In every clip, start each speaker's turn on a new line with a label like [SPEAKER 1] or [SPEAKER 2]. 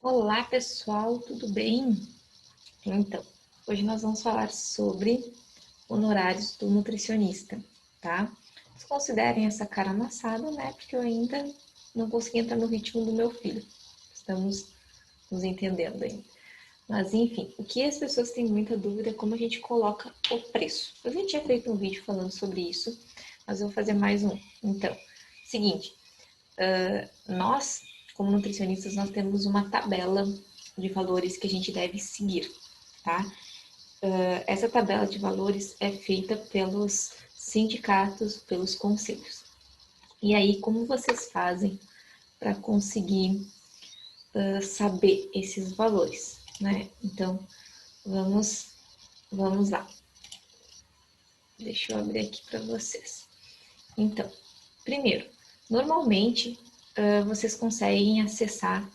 [SPEAKER 1] Olá, pessoal, tudo bem? Então, hoje nós vamos falar sobre honorários do nutricionista, tá? Desconsiderem essa cara amassada, né? Porque eu ainda não consegui entrar no ritmo do meu filho. Estamos nos entendendo ainda. Mas, enfim, o que as pessoas têm muita dúvida é como a gente coloca o preço. Eu já tinha feito um vídeo falando sobre isso, mas eu vou fazer mais um. Então, seguinte, nós, como nutricionistas, nós temos uma tabela de valores que a gente deve seguir, tá? Essa tabela de valores é feita pelos sindicatos, pelos conselhos. E aí, como vocês fazem para conseguir saber esses valores, né? Então, vamos lá. Deixa eu abrir aqui para vocês. Então, primeiro, normalmente vocês conseguem acessar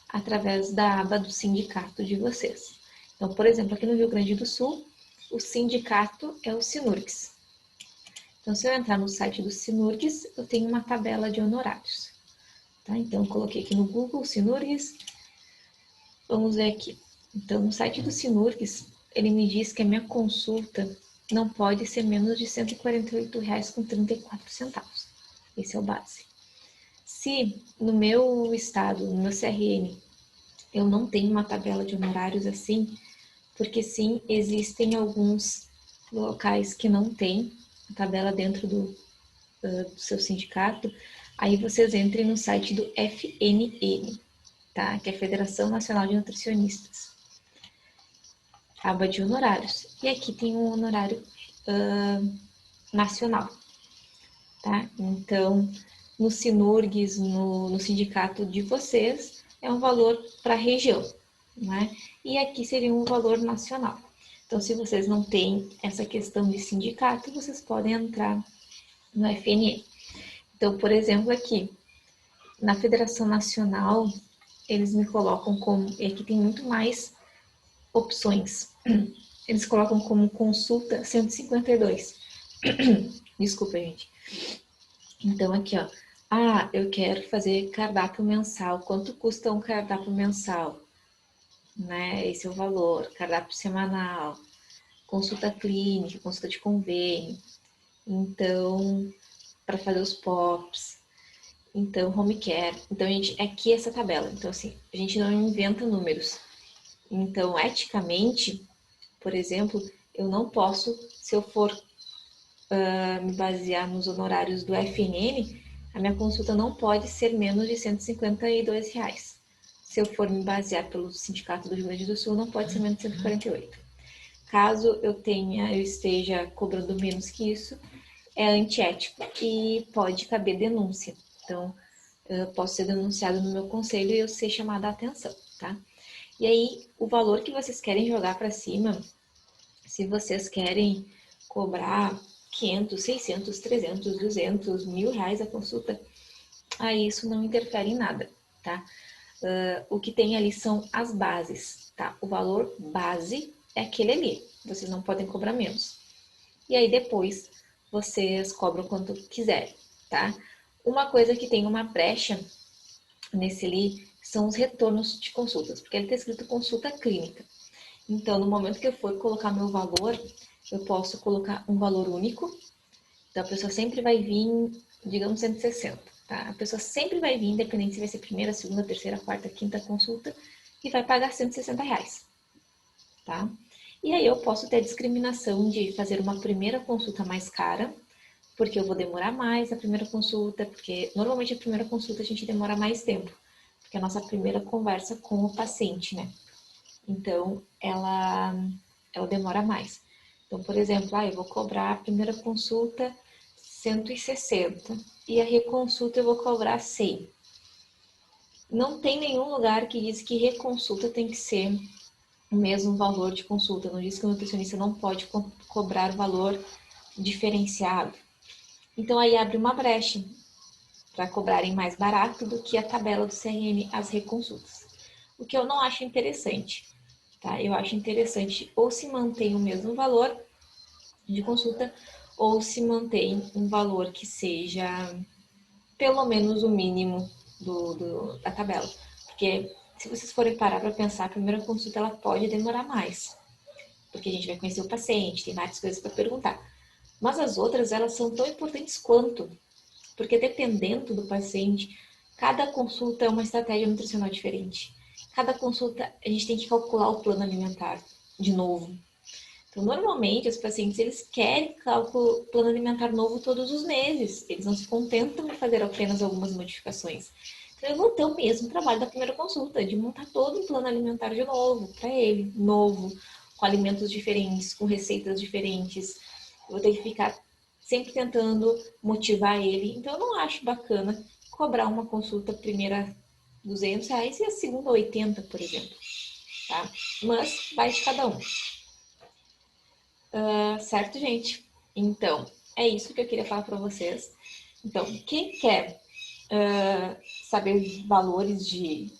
[SPEAKER 1] através da aba do sindicato de vocês. Então, por exemplo, aqui no Rio Grande do Sul, o sindicato é o Sinurgs. Então, se eu entrar no site do Sinurgs, eu tenho uma tabela de honorários. Tá? Então, eu coloquei aqui no Google Sinurgs. Vamos ver aqui. Então, no site do Sinurgs, ele me diz que a minha consulta não pode ser menos de R$ 148,34. Esse é o base. Se no meu estado, no meu CRM, eu não tenho uma tabela de honorários assim, porque sim, existem alguns locais que não tem a tabela dentro do seu sindicato, aí vocês entrem no site do FNN, tá? Que é a Federação Nacional de Nutricionistas, aba de honorários. E aqui tem um honorário nacional, tá? Então, no Sinurgs, no sindicato de vocês, é um valor para a região, né? E aqui seria um valor nacional. Então, se vocês não têm essa questão de sindicato, vocês podem entrar no FNE. Então, por exemplo, aqui, na Federação Nacional, eles me colocam como, e aqui tem muito mais opções. Eles colocam como consulta 152. Desculpa, gente. Então, aqui, ó. Ah, eu quero fazer cardápio mensal. Quanto custa um cardápio mensal? Né? Esse é o valor. Cardápio semanal, consulta clínica, consulta de convênio. Então, para fazer os POPs. Então, home care. Então, a gente, aqui essa tabela. Então, assim, a gente não inventa números. Então, eticamente, por exemplo, eu não posso, se eu for me basear nos honorários do FNN, a minha consulta não pode ser menos de R$ 152. Se eu for me basear pelo Sindicato do Rio Grande do Sul, não pode ser menos de 148. Caso eu esteja cobrando menos que isso, é antiético e pode caber denúncia. Então, eu posso ser denunciado no meu conselho e eu ser chamada a atenção, tá? E aí, o valor que vocês querem jogar para cima, se vocês querem cobrar 500, 600, 300, 200, R$ 1.000 a consulta, aí isso não interfere em nada, tá? O que tem ali são as bases, tá? O valor base é aquele ali, vocês não podem cobrar menos. E aí depois vocês cobram quanto quiserem, tá? Uma coisa que tem uma brecha nesse ali são os retornos de consultas, porque ele está escrito consulta clínica. Então, no momento que eu for colocar meu valor, eu posso colocar um valor único. Então, a pessoa sempre vai vir, digamos, 160, tá? A pessoa sempre vai vir, independente se vai ser primeira, segunda, terceira, quarta, quinta consulta, e vai pagar R$ 160, tá? E aí eu posso ter a discriminação de fazer uma primeira consulta mais cara, porque eu vou demorar mais a primeira consulta, porque normalmente a primeira consulta a gente demora mais tempo, porque é a nossa primeira conversa com o paciente, né? Então, ela demora mais. Então, por exemplo, eu vou cobrar a primeira consulta 160 e a reconsulta eu vou cobrar 100. Não tem nenhum lugar que diz que reconsulta tem que ser o mesmo valor de consulta. Não diz que o nutricionista não pode cobrar valor diferenciado. Então, aí abre uma brecha para cobrarem mais barato do que a tabela do CRM, as reconsultas. O que eu não acho interessante. Tá? Eu acho interessante ou se mantém o mesmo valor de consulta ou se mantém um valor que seja pelo menos o mínimo da tabela. Porque se vocês forem parar para pensar, a primeira consulta ela pode demorar mais, porque a gente vai conhecer o paciente, tem várias coisas para perguntar. Mas as outras, elas são tão importantes quanto, porque dependendo do paciente, cada consulta é uma estratégia nutricional diferente. Cada consulta, a gente tem que calcular o plano alimentar de novo. Então, normalmente, os pacientes, eles querem plano alimentar novo todos os meses. Eles não se contentam em fazer apenas algumas modificações. Então, eu vou ter o mesmo trabalho da primeira consulta, de montar todo um plano alimentar de novo, para ele, novo, com alimentos diferentes, com receitas diferentes. Eu vou ter que ficar sempre tentando motivar ele. Então, eu não acho bacana cobrar uma consulta primeira R$ 200 e a segunda 80, por exemplo. Tá? Mas vai de cada um. Certo, gente? Então, é isso que eu queria falar para vocês. Então, quem quer saber valores de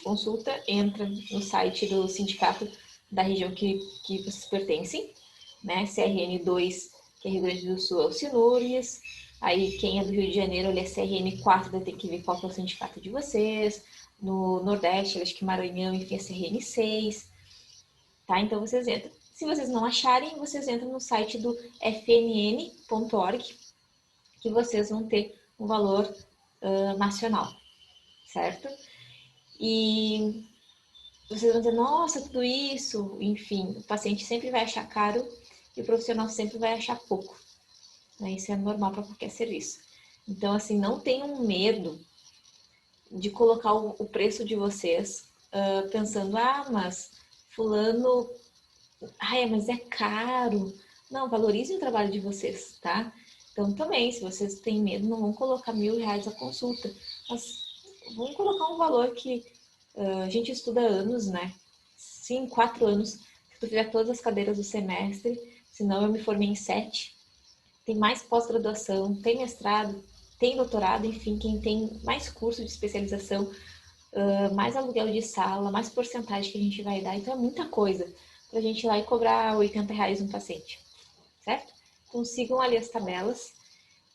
[SPEAKER 1] consulta, entra no site do sindicato da região que vocês pertencem, né? CRN2, que é Rio Grande do Sul, é o Sinurgs. Aí, quem é do Rio de Janeiro, ele é CRN4, vai ter que ver qual que é o sindicato de vocês. No Nordeste, acho que Maranhão, enfim, é CRN6. Tá? Então, vocês entram. Se vocês não acharem, vocês entram no site do fnn.org, que vocês vão ter um valor nacional, certo? E vocês vão dizer, nossa, tudo isso, enfim, o paciente sempre vai achar caro e o profissional sempre vai achar pouco. Né? Isso é normal para qualquer serviço. Então, assim, não tenham medo de colocar o preço de vocês pensando, mas fulano, mas é caro. Não, valorizem o trabalho de vocês, tá? Então, também, se vocês têm medo, não vão colocar R$ 1.000 a consulta, mas vão colocar um valor que a gente estuda anos, né? Sim, 4 anos. Se tu fizer todas as cadeiras do semestre, senão eu me formei em 7. Tem mais pós-graduação, tem mestrado, tem doutorado, enfim, quem tem mais curso de especialização, mais aluguel de sala, mais porcentagem que a gente vai dar. Então, é muita coisa para a gente ir lá e cobrar R$ 80 um paciente, certo? Então, sigam ali as tabelas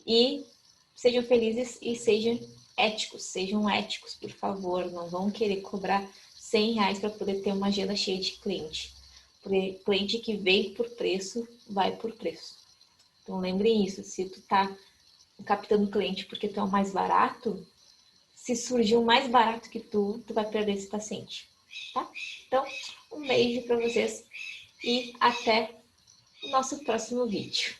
[SPEAKER 1] e sejam felizes e sejam éticos, por favor. Não vão querer cobrar R$ 100 para poder ter uma agenda cheia de cliente. Porque cliente que veio por preço, vai por preço. Então, lembrem isso. Se tu tá captando cliente porque tu é o mais barato, se surgir um mais barato que tu vai perder esse paciente, tá? Então, um beijo para vocês e até o nosso próximo vídeo.